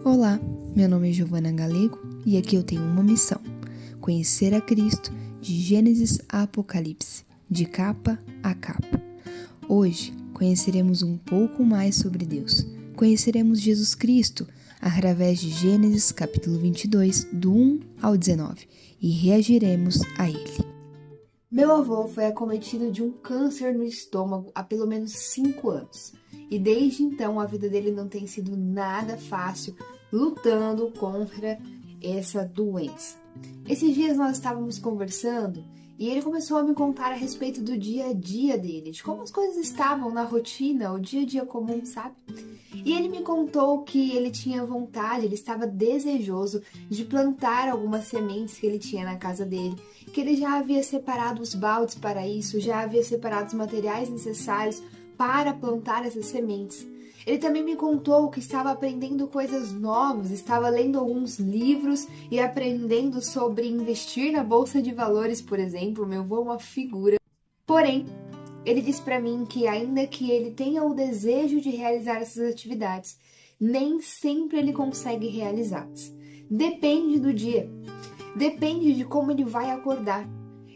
Olá, meu nome é Giovana Galego e aqui eu tenho uma missão: conhecer a Cristo de Gênesis a Apocalipse, de capa a capa. Hoje conheceremos um pouco mais sobre Deus. Conheceremos Jesus Cristo através de Gênesis capítulo 22, do 1 ao 19, e reagiremos a ele. Meu avô foi acometido de um câncer no estômago há pelo menos 5 anos. E desde então a vida dele não tem sido nada fácil lutando contra essa doença. Esses dias nós estávamos conversando e ele começou a me contar a respeito do dia a dia dele, de como as coisas estavam na rotina, o dia a dia comum, sabe? E ele me contou que ele tinha vontade, ele estava desejoso de plantar algumas sementes que ele tinha na casa dele, que ele já havia separado os baldes para isso, já havia separado os materiais necessários para plantar essas sementes. Ele também me contou que estava aprendendo coisas novas, estava lendo alguns livros e aprendendo sobre investir na bolsa de valores, por exemplo. Meu avô é uma figura. Porém, ele disse para mim que ainda que ele tenha o desejo de realizar essas atividades, nem sempre ele consegue realizá-las. Depende do dia, depende de como ele vai acordar.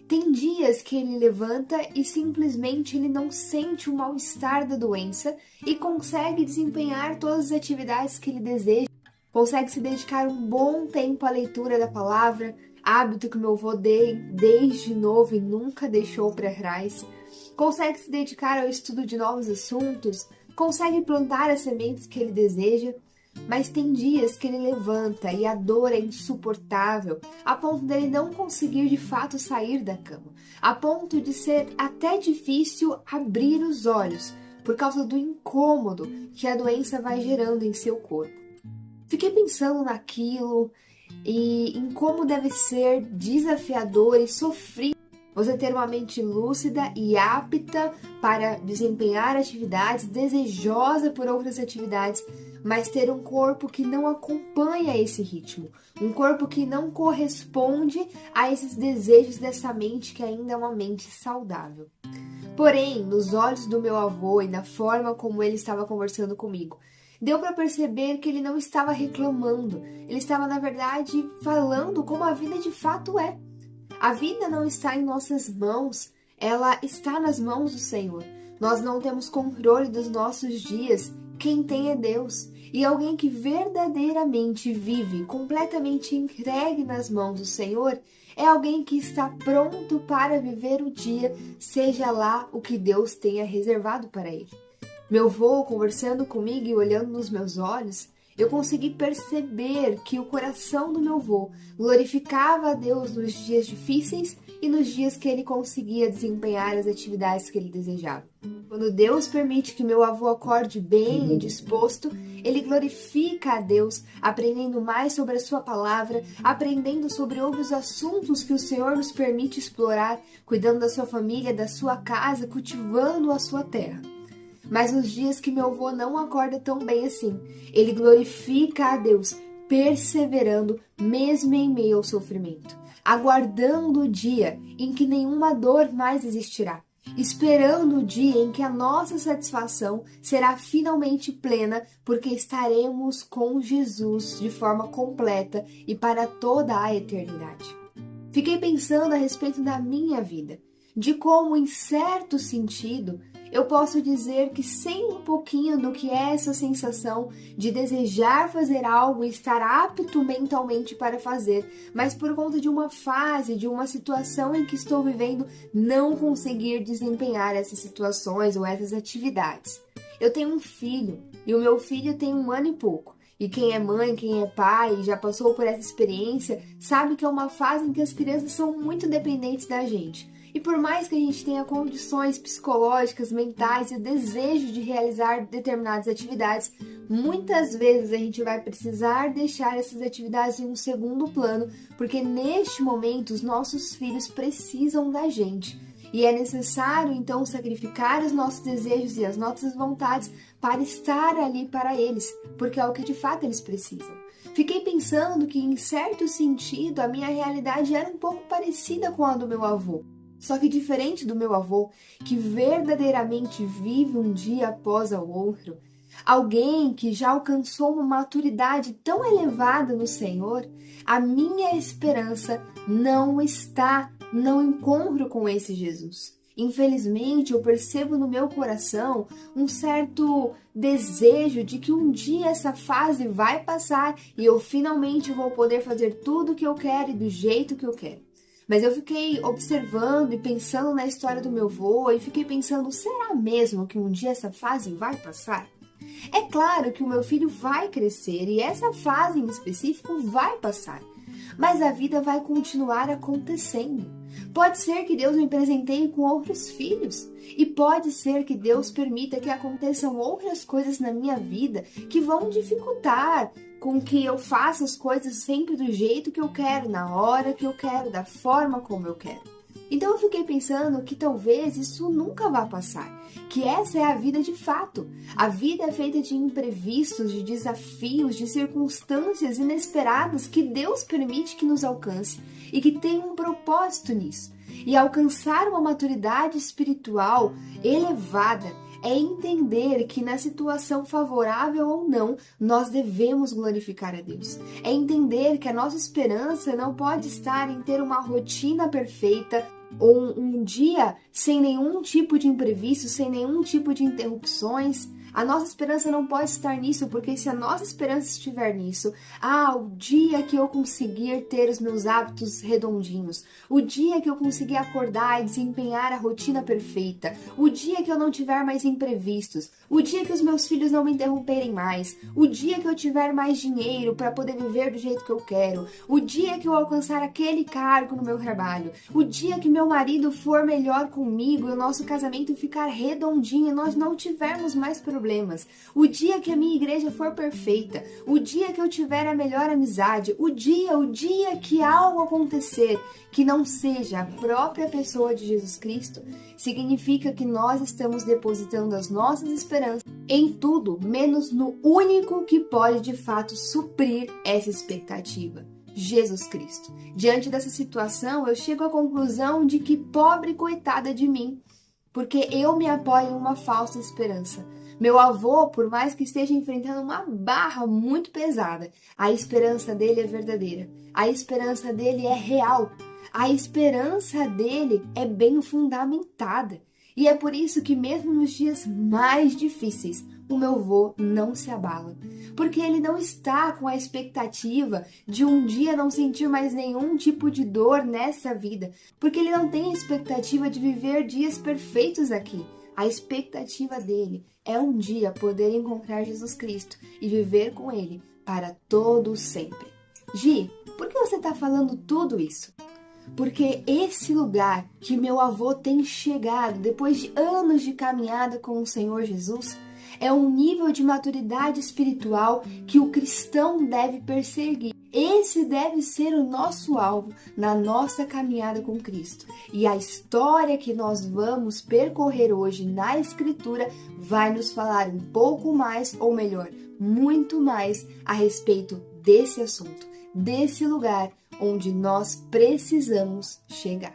Tem dias que ele levanta e simplesmente ele não sente o mal-estar da doença e consegue desempenhar todas as atividades que ele deseja, consegue se dedicar um bom tempo à leitura da palavra, hábito que meu avô desde novo e nunca deixou para trás, consegue se dedicar ao estudo de novos assuntos, consegue plantar as sementes que ele deseja. Mas tem dias que ele levanta e a dor é insuportável, a ponto dele não conseguir de fato sair da cama, a ponto de ser até difícil abrir os olhos, por causa do incômodo que a doença vai gerando em seu corpo. Fiquei pensando naquilo e em como deve ser desafiador e sofrido você ter uma mente lúcida e apta para desempenhar atividades, desejosa por outras atividades, mas ter um corpo que não acompanha esse ritmo, um corpo que não corresponde a esses desejos dessa mente que ainda é uma mente saudável. Porém, nos olhos do meu avô e na forma como ele estava conversando comigo, deu para perceber que ele não estava reclamando, ele estava, na verdade, falando como a vida de fato é. A vida não está em nossas mãos, ela está nas mãos do Senhor. Nós não temos controle dos nossos dias, quem tem é Deus. E alguém que verdadeiramente vive, completamente entregue nas mãos do Senhor, é alguém que está pronto para viver o dia, seja lá o que Deus tenha reservado para ele. Meu avô conversando comigo e olhando nos meus olhos, eu consegui perceber que o coração do meu avô glorificava a Deus nos dias difíceis e nos dias que ele conseguia desempenhar as atividades que ele desejava. Quando Deus permite que meu avô acorde bem e disposto, ele glorifica a Deus, aprendendo mais sobre a sua palavra, aprendendo sobre outros assuntos que o Senhor nos permite explorar, cuidando da sua família, da sua casa, cultivando a sua terra. Mas nos dias que meu avô não acorda tão bem assim, ele glorifica a Deus, perseverando mesmo em meio ao sofrimento, aguardando o dia em que nenhuma dor mais existirá, esperando o dia em que a nossa satisfação será finalmente plena, porque estaremos com Jesus de forma completa e para toda a eternidade. Fiquei pensando a respeito da minha vida, de como, em certo sentido, eu posso dizer que sei um pouquinho do que é essa sensação de desejar fazer algo e estar apto mentalmente para fazer, mas por conta de uma fase, de uma situação em que estou vivendo, não conseguir desempenhar essas situações ou essas atividades. Eu tenho um filho e o meu filho tem 1 ano e pouco. E quem é mãe, quem é pai e já passou por essa experiência, sabe que é uma fase em que as crianças são muito dependentes da gente. E por mais que a gente tenha condições psicológicas, mentais e o desejo de realizar determinadas atividades, muitas vezes a gente vai precisar deixar essas atividades em um segundo plano, porque neste momento os nossos filhos precisam da gente. E é necessário, então, sacrificar os nossos desejos e as nossas vontades para estar ali para eles, porque é o que de fato eles precisam. Fiquei pensando que, em certo sentido, a minha realidade era um pouco parecida com a do meu avô. Só que diferente do meu avô, que verdadeiramente vive um dia após o outro, alguém que já alcançou uma maturidade tão elevada no Senhor, a minha esperança não encontro com esse Jesus. Infelizmente, eu percebo no meu coração um certo desejo de que um dia essa fase vai passar e eu finalmente vou poder fazer tudo o que eu quero e do jeito que eu quero. Mas eu fiquei observando e pensando na história do meu avô e fiquei pensando, será mesmo que um dia essa fase vai passar? É claro que o meu filho vai crescer e essa fase em específico vai passar, mas a vida vai continuar acontecendo. Pode ser que Deus me presenteie com outros filhos e pode ser que Deus permita que aconteçam outras coisas na minha vida que vão dificultar com que eu faça as coisas sempre do jeito que eu quero, na hora que eu quero, da forma como eu quero. Então eu fiquei pensando que talvez isso nunca vá passar, que essa é a vida de fato. A vida é feita de imprevistos, de desafios, de circunstâncias inesperadas que Deus permite que nos alcance e que tem um propósito nisso. E alcançar uma maturidade espiritual elevada é entender que na situação favorável ou não, nós devemos glorificar a Deus. É entender que a nossa esperança não pode estar em ter uma rotina perfeita ou um dia sem nenhum tipo de imprevisto, sem nenhum tipo de interrupções. A nossa esperança não pode estar nisso, porque se a nossa esperança estiver nisso, o dia que eu conseguir ter os meus hábitos redondinhos, o dia que eu conseguir acordar e desempenhar a rotina perfeita, o dia que eu não tiver mais imprevistos, o dia que os meus filhos não me interromperem mais, o dia que eu tiver mais dinheiro para poder viver do jeito que eu quero, o dia que eu alcançar aquele cargo no meu trabalho, o dia que meu marido for melhor comigo e o nosso casamento ficar redondinho e nós não tivermos mais problemas, o dia que a minha igreja for perfeita, o dia que eu tiver a melhor amizade, o dia que algo acontecer que não seja a própria pessoa de Jesus Cristo, significa que nós estamos depositando as nossas esperanças em tudo, menos no único que pode de fato suprir essa expectativa: Jesus Cristo. Diante dessa situação, eu chego à conclusão de que pobre coitada de mim, porque eu me apoio em uma falsa esperança. Meu avô, por mais que esteja enfrentando uma barra muito pesada, a esperança dele é verdadeira, a esperança dele é real, a esperança dele é bem fundamentada. E é por isso que mesmo nos dias mais difíceis, o meu avô não se abala, porque ele não está com a expectativa de um dia não sentir mais nenhum tipo de dor nessa vida, porque ele não tem a expectativa de viver dias perfeitos aqui. A expectativa dele é um dia poder encontrar Jesus Cristo e viver com ele para todo sempre. Gi, por que você está falando tudo isso? Porque esse lugar que meu avô tem chegado depois de anos de caminhada com o Senhor Jesus é um nível de maturidade espiritual que o cristão deve perseguir. Esse deve ser o nosso alvo na nossa caminhada com Cristo. E a história que nós vamos percorrer hoje na Escritura vai nos falar um pouco mais, ou melhor, muito mais a respeito desse assunto, desse lugar onde nós precisamos chegar.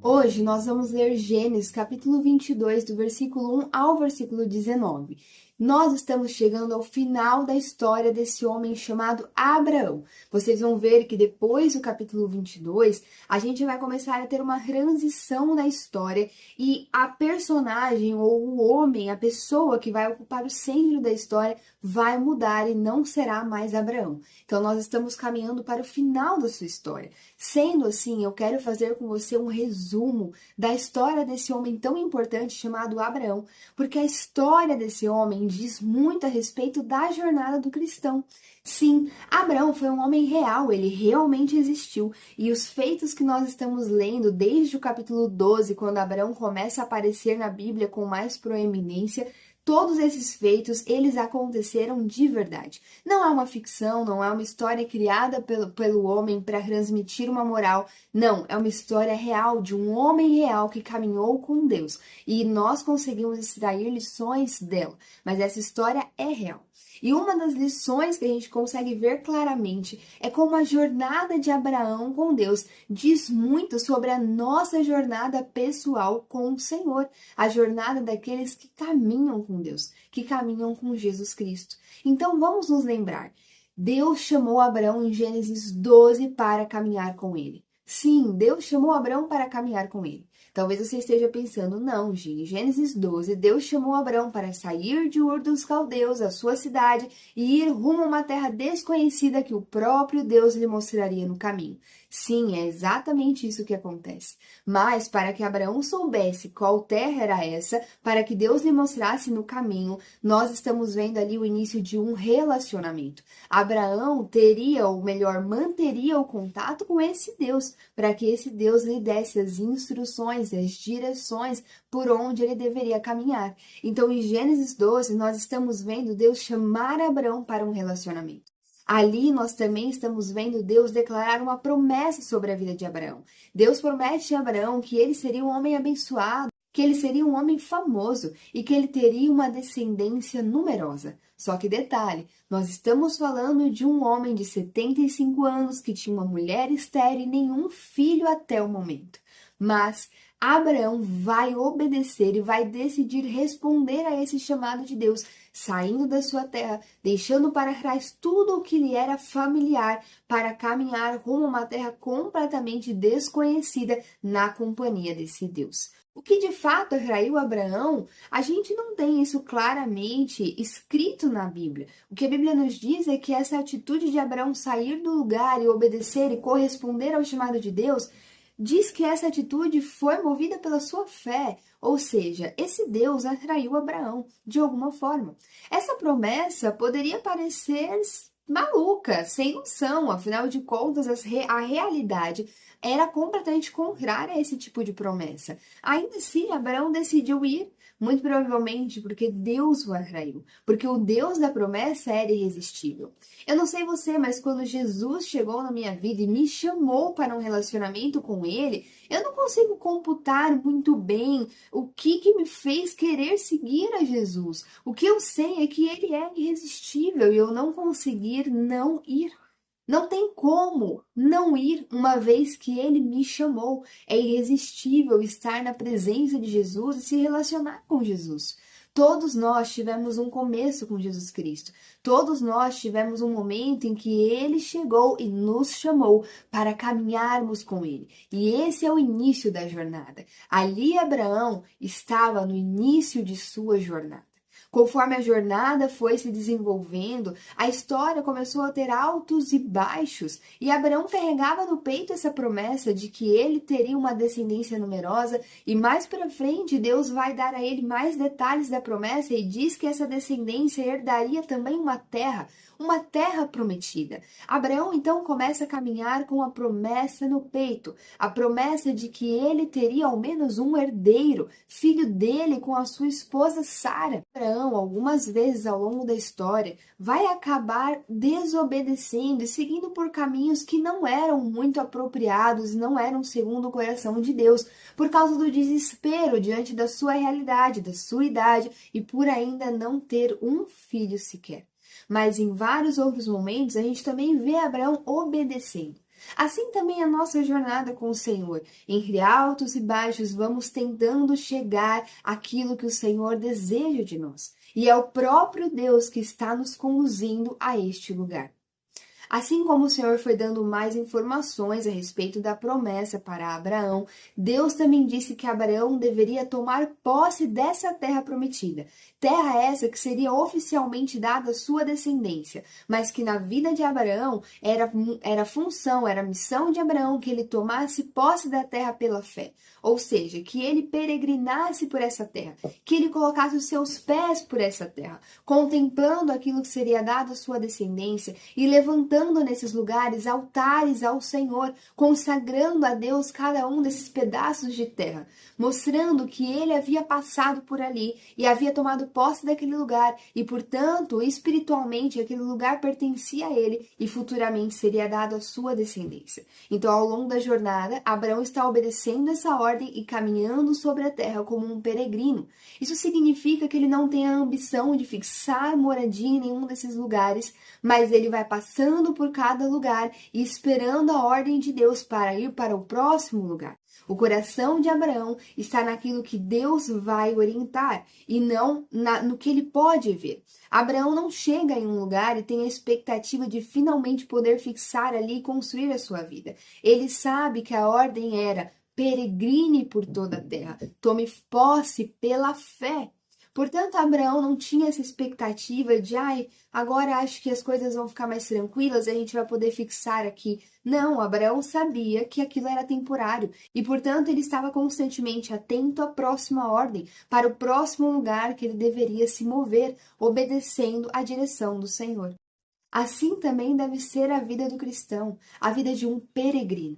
Hoje nós vamos ler Gênesis capítulo 22, do versículo 1 ao versículo 19. Nós estamos chegando ao final da história desse homem chamado Abraão. Vocês vão ver que depois do capítulo 22, a gente vai começar a ter uma transição na história e a personagem ou o homem, a pessoa que vai ocupar o centro da história vai mudar e não será mais Abraão. Então nós estamos caminhando para o final da sua história. Sendo assim, eu quero fazer com você um resumo da história desse homem tão importante chamado Abraão, porque a história desse homem diz muito a respeito da jornada do cristão. Sim, Abraão foi um homem real, ele realmente existiu, e os feitos que nós estamos lendo desde o capítulo 12, quando Abraão começa a aparecer na Bíblia com mais proeminência, todos esses feitos, eles aconteceram de verdade. Não é uma ficção, não é uma história criada pelo homem para transmitir uma moral. Não, é uma história real de um homem real que caminhou com Deus. E nós conseguimos extrair lições dela. Mas essa história é real. E uma das lições que a gente consegue ver claramente é como a jornada de Abraão com Deus diz muito sobre a nossa jornada pessoal com o Senhor, a jornada daqueles que caminham com Deus, que caminham com Jesus Cristo. Então vamos nos lembrar, Deus chamou Abraão em Gênesis 12 para caminhar com ele. Sim, Deus chamou Abraão para caminhar com ele. Talvez você esteja pensando, não, Gi, em Gênesis 12, Deus chamou Abraão para sair de Ur dos Caldeus, a sua cidade, e ir rumo a uma terra desconhecida que o próprio Deus lhe mostraria no caminho. Sim, é exatamente isso que acontece. Mas para que Abraão soubesse qual terra era essa, para que Deus lhe mostrasse no caminho, nós estamos vendo ali o início de um relacionamento. Abraão teria, ou melhor, manteria o contato com esse Deus, para que esse Deus lhe desse as instruções, as direções por onde ele deveria caminhar. Então, em Gênesis 12, nós estamos vendo Deus chamar Abraão para um relacionamento. Ali nós também estamos vendo Deus declarar uma promessa sobre a vida de Abraão. Deus promete a Abraão que ele seria um homem abençoado, que ele seria um homem famoso e que ele teria uma descendência numerosa. Só que detalhe, nós estamos falando de um homem de 75 anos que tinha uma mulher estéril e nenhum filho até o momento. Mas Abraão vai obedecer e vai decidir responder a esse chamado de Deus, saindo da sua terra, deixando para trás tudo o que lhe era familiar para caminhar rumo a uma terra completamente desconhecida na companhia desse Deus. O que de fato atraiu Abraão, a gente não tem isso claramente escrito na Bíblia. O que a Bíblia nos diz é que essa atitude de Abraão sair do lugar e obedecer e corresponder ao chamado de Deus diz que essa atitude foi movida pela sua fé, ou seja, esse Deus atraiu Abraão de alguma forma. Essa promessa poderia parecer maluca, sem noção, afinal de contas, a realidade era completamente contrária a esse tipo de promessa. Ainda assim, Abraão decidiu ir, muito provavelmente porque Deus o atraiu, porque o Deus da promessa era irresistível. Eu não sei você, mas quando Jesus chegou na minha vida e me chamou para um relacionamento com Ele, eu não consigo computar muito bem o que me fez querer seguir a Jesus. O que eu sei é que Ele é irresistível e eu não conseguir não ir. Não tem como não ir, uma vez que ele me chamou. É irresistível estar na presença de Jesus e se relacionar com Jesus. Todos nós tivemos um começo com Jesus Cristo. Todos nós tivemos um momento em que ele chegou e nos chamou para caminharmos com ele. E esse é o início da jornada. Ali Abraão estava no início de sua jornada. Conforme a jornada foi se desenvolvendo, a história começou a ter altos e baixos, e Abraão carregava no peito essa promessa de que ele teria uma descendência numerosa, e mais para frente Deus vai dar a ele mais detalhes da promessa e diz que essa descendência herdaria também uma terra prometida. Abraão então começa a caminhar com a promessa no peito, a promessa de que ele teria ao menos um herdeiro, filho dele com a sua esposa Sara. Abraão, algumas vezes ao longo da história, vai acabar desobedecendo e seguindo por caminhos que não eram muito apropriados e não eram segundo o coração de Deus, por causa do desespero diante da sua realidade, da sua idade e por ainda não ter um filho sequer. Mas em vários outros momentos a gente também vê Abraão obedecendo. Assim também a nossa jornada com o Senhor. Entre altos e baixos vamos tentando chegar àquilo que o Senhor deseja de nós. E é o próprio Deus que está nos conduzindo a este lugar. Assim como o Senhor foi dando mais informações a respeito da promessa para Abraão, Deus também disse que Abraão deveria tomar posse dessa terra prometida. Terra essa que seria oficialmente dada à sua descendência, mas que na vida de Abraão era função, era missão de Abraão que ele tomasse posse da terra pela fé. Ou seja, que ele peregrinasse por essa terra, que ele colocasse os seus pés por essa terra, contemplando aquilo que seria dado à sua descendência e levantando colocando nesses lugares altares ao Senhor, consagrando a Deus cada um desses pedaços de terra, mostrando que ele havia passado por ali e havia tomado posse daquele lugar e, portanto, espiritualmente aquele lugar pertencia a ele e futuramente seria dado à sua descendência. Então, ao longo da jornada, Abraão está obedecendo essa ordem e caminhando sobre a terra como um peregrino. Isso significa que ele não tem a ambição de fixar moradia em nenhum desses lugares, mas ele vai passando por cada lugar e esperando a ordem de Deus para ir para o próximo lugar. O coração de Abraão está naquilo que Deus vai orientar e não no que ele pode ver. Abraão não chega em um lugar e tem a expectativa de finalmente poder fixar ali e construir a sua vida. Ele sabe que a ordem era: peregrine por toda a terra, tome posse pela fé. Portanto, Abraão não tinha essa expectativa de, agora acho que as coisas vão ficar mais tranquilas e a gente vai poder fixar aqui. Não, Abraão sabia que aquilo era temporário e, portanto, ele estava constantemente atento à próxima ordem, para o próximo lugar que ele deveria se mover, obedecendo à direção do Senhor. Assim também deve ser a vida do cristão, a vida de um peregrino.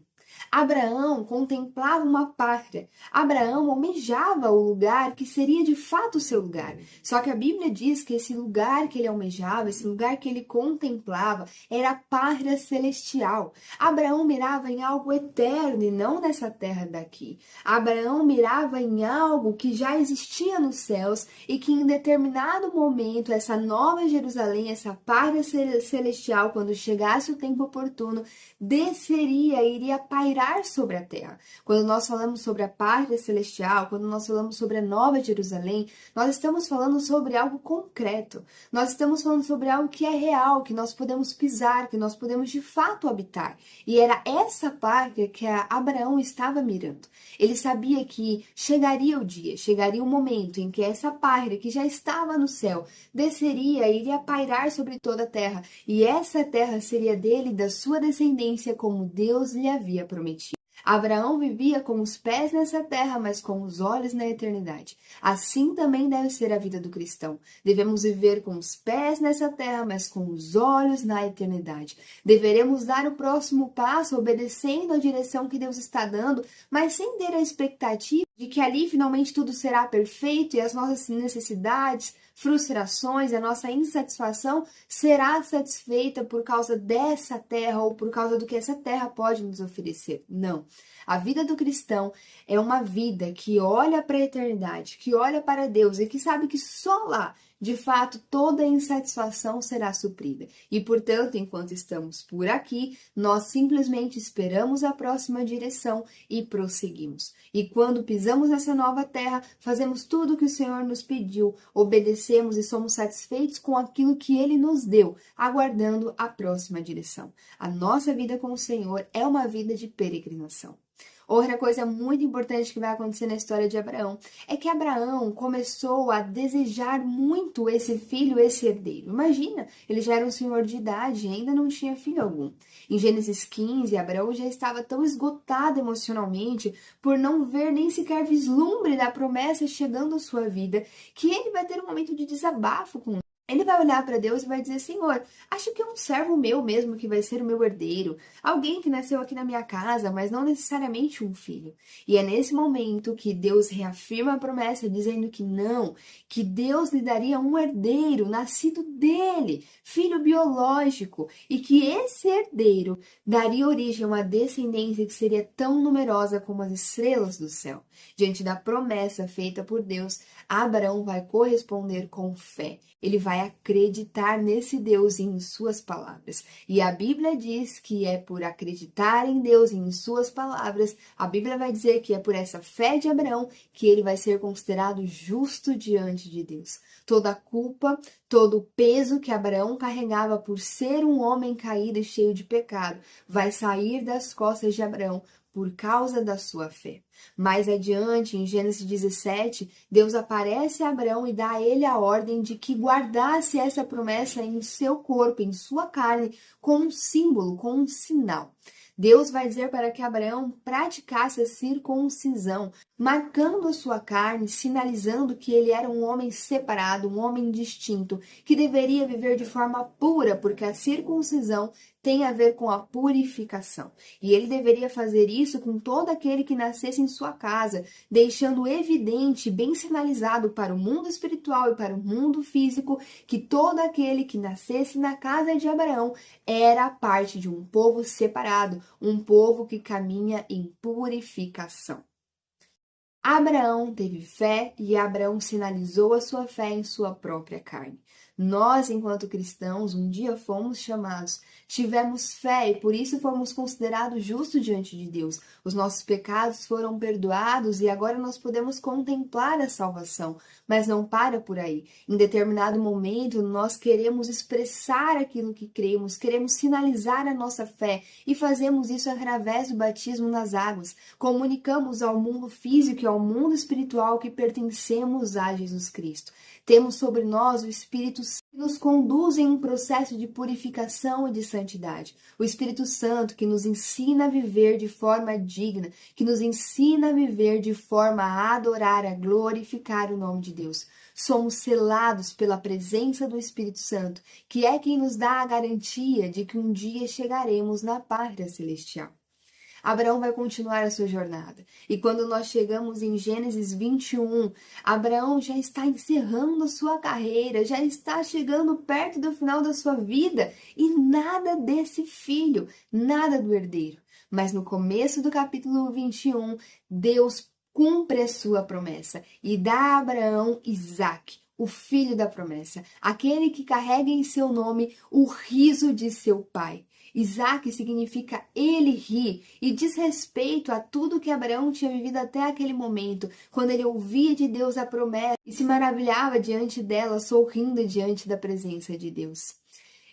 Abraão contemplava uma pátria. Abraão almejava o lugar que seria de fato o seu lugar. Só que a Bíblia diz que esse lugar que ele almejava, esse lugar que ele contemplava, era a pátria celestial. Abraão mirava em algo eterno e não nessa terra daqui. Abraão mirava em algo que já existia nos céus e que em determinado momento essa nova Jerusalém, essa pátria celestial, quando chegasse o tempo oportuno, desceria e iria pairar sobre a terra. Quando nós falamos sobre a pátria celestial, quando nós falamos sobre a Nova Jerusalém, nós estamos falando sobre algo concreto. Nós estamos falando sobre algo que é real, que nós podemos pisar, que nós podemos de fato habitar. E era essa pátria que Abraão estava mirando. Ele sabia que chegaria o dia, chegaria o momento em que essa pátria que já estava no céu desceria e iria pairar sobre toda a terra. E essa terra seria dele e da sua descendência, como Deus lhe havia prometido. Abraão vivia com os pés nessa terra, mas com os olhos na eternidade. Assim também deve ser a vida do cristão. Devemos viver com os pés nessa terra, mas com os olhos na eternidade. Deveremos dar o próximo passo, obedecendo a direção que Deus está dando, mas sem ter a expectativa de que ali finalmente tudo será perfeito e as nossas necessidades, frustrações, a nossa insatisfação será satisfeita por causa dessa terra ou por causa do que essa terra pode nos oferecer. Não. A vida do cristão é uma vida que olha para a eternidade, que olha para Deus e que sabe que só lá, de fato, toda a insatisfação será suprida. E, portanto, enquanto estamos por aqui, nós simplesmente esperamos a próxima direção e prosseguimos. E quando pisamos nessa nova terra, fazemos tudo o que o Senhor nos pediu, obedecemos e somos satisfeitos com aquilo que Ele nos deu, aguardando a próxima direção. A nossa vida com o Senhor é uma vida de peregrinação. Outra coisa muito importante que vai acontecer na história de Abraão é que Abraão começou a desejar muito esse filho, esse herdeiro. Imagina, ele já era um senhor de idade e ainda não tinha filho algum. Em Gênesis 15, Abraão já estava tão esgotado emocionalmente por não ver nem sequer vislumbre da promessa chegando à sua vida, que ele vai ter um momento de desabafo com Ele vai olhar para Deus e vai dizer: Senhor, acho que é um servo meu mesmo que vai ser o meu herdeiro. Alguém que nasceu aqui na minha casa, mas não necessariamente um filho. E é nesse momento que Deus reafirma a promessa, dizendo que não, que Deus lhe daria um herdeiro, nascido dele, filho biológico, e que esse herdeiro daria origem a uma descendência que seria tão numerosa como as estrelas do céu. Diante da promessa feita por Deus, Abraão vai corresponder com fé. Ele vai acreditar nesse Deus e em suas palavras. E a Bíblia diz que é por acreditar em Deus e em suas palavras, a Bíblia vai dizer que é por essa fé de Abraão que ele vai ser considerado justo diante de Deus. Toda a culpa, todo o peso que Abraão carregava por ser um homem caído e cheio de pecado, vai sair das costas de Abraão por causa da sua fé. Mais adiante, em Gênesis 17, Deus aparece a Abraão e dá a ele a ordem de que guardasse essa promessa em seu corpo, em sua carne, como um símbolo, como um sinal. Deus vai dizer para que Abraão praticasse a circuncisão, marcando a sua carne, sinalizando que ele era um homem separado, um homem distinto, que deveria viver de forma pura, porque a circuncisão tem a ver com a purificação. E ele deveria fazer isso com todo aquele que nascesse em sua casa, deixando evidente, bem sinalizado para o mundo espiritual e para o mundo físico, que todo aquele que nascesse na casa de Abraão era parte de um povo separado, um povo que caminha em purificação. Abraão teve fé e Abraão sinalizou a sua fé em sua própria carne. Nós, enquanto cristãos, um dia fomos chamados, tivemos fé e por isso fomos considerados justos diante de Deus. Os nossos pecados foram perdoados e agora nós podemos contemplar a salvação, mas não para por aí. Em determinado momento, nós queremos expressar aquilo que cremos, queremos sinalizar a nossa fé e fazemos isso através do batismo nas águas. Comunicamos ao mundo físico e ao mundo espiritual que pertencemos a Jesus Cristo. Temos sobre nós o Espírito Santo que nos conduz em um processo de purificação e de santidade. O Espírito Santo que nos ensina a viver de forma digna, que nos ensina a viver de forma a adorar, a glorificar o nome de Deus. Somos selados pela presença do Espírito Santo, que é quem nos dá a garantia de que um dia chegaremos na pátria celestial. Abraão vai continuar a sua jornada. E quando nós chegamos em Gênesis 21, Abraão já está encerrando a sua carreira, já está chegando perto do final da sua vida e nada desse filho, nada do herdeiro. Mas no começo do capítulo 21, Deus cumpre a sua promessa e dá a Abraão Isaque, o filho da promessa, aquele que carrega em seu nome o riso de seu pai. Isaque significa ele ri e diz respeito a tudo que Abraão tinha vivido até aquele momento, quando ele ouvia de Deus a promessa e se maravilhava diante dela, sorrindo diante da presença de Deus.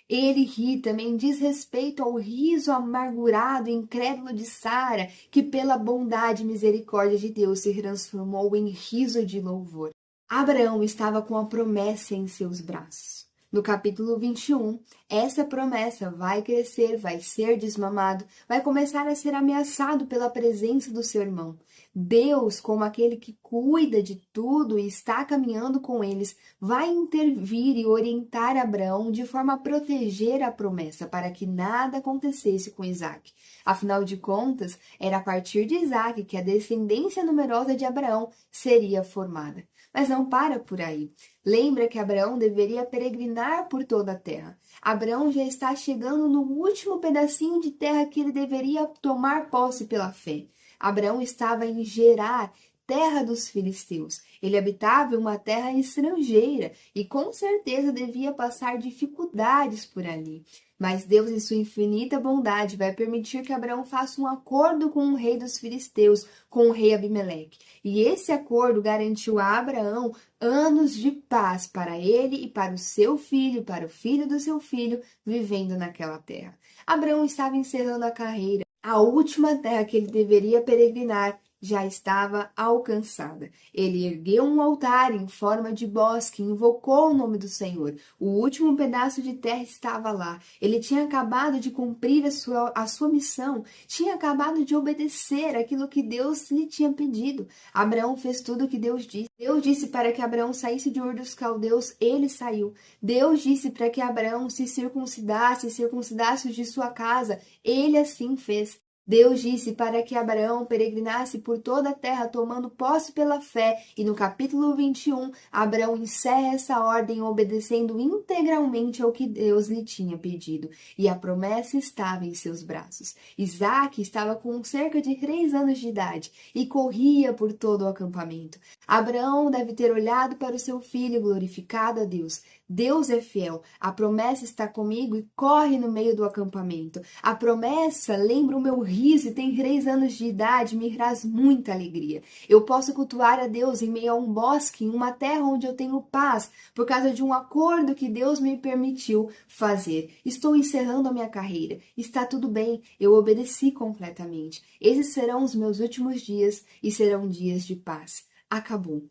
Ele ri também diz respeito ao riso amargurado e incrédulo de Sara, que pela bondade e misericórdia de Deus se transformou em riso de louvor. Abraão estava com a promessa em seus braços. No capítulo 21, essa promessa vai crescer, vai ser desmamado, vai começar a ser ameaçado pela presença do seu irmão. Deus, como aquele que cuida de tudo e está caminhando com eles, vai intervir e orientar Abraão de forma a proteger a promessa para que nada acontecesse com Isaque. Afinal de contas, era a partir de Isaque que a descendência numerosa de Abraão seria formada. Mas não para por aí. Lembra que Abraão deveria peregrinar por toda a terra. Abraão já está chegando no último pedacinho de terra que ele deveria tomar posse pela fé. Abraão estava em Gerar, terra dos filisteus. Ele habitava em uma terra estrangeira e com certeza devia passar dificuldades por ali. Mas Deus, em sua infinita bondade, vai permitir que Abraão faça um acordo com o rei dos filisteus, com o rei Abimeleque. E esse acordo garantiu a Abraão anos de paz para ele e para o seu filho, para o filho do seu filho, vivendo naquela terra. Abraão estava encerrando a carreira. A última terra que ele deveria peregrinar já estava alcançada. Ele ergueu um altar em forma de bosque, invocou o nome do Senhor. O último pedaço de terra estava lá. Ele tinha acabado de cumprir a sua missão, tinha acabado de obedecer aquilo que Deus lhe tinha pedido. Abraão fez tudo o que Deus disse. Deus disse para que Abraão saísse de Ur dos Caldeus, ele saiu. Deus disse para que Abraão se circuncidasse os de sua casa, ele assim fez. Deus disse para que Abraão peregrinasse por toda a terra, tomando posse pela fé. E no capítulo 21, Abraão encerra essa ordem, obedecendo integralmente ao que Deus lhe tinha pedido. E a promessa estava em seus braços. Isaque estava com cerca de 3 anos de idade e corria por todo o acampamento. Abraão deve ter olhado para o seu filho e glorificado a Deus. Deus é fiel, a promessa está comigo e corre no meio do acampamento. A promessa lembra o meu sorriso e tem 3 anos de idade me traz muita alegria. Eu posso cultuar a Deus em meio a um bosque, em uma terra onde eu tenho paz, por causa de um acordo que Deus me permitiu fazer. Estou encerrando a minha carreira. Está tudo bem, eu obedeci completamente. Esses serão os meus últimos dias e serão dias de paz. Acabou.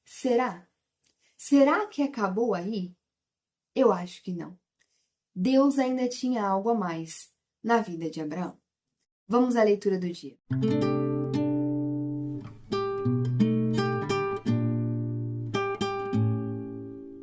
Será? Será que acabou aí? Eu acho que não. Deus ainda tinha algo a mais na vida de Abraão. Vamos à leitura do dia.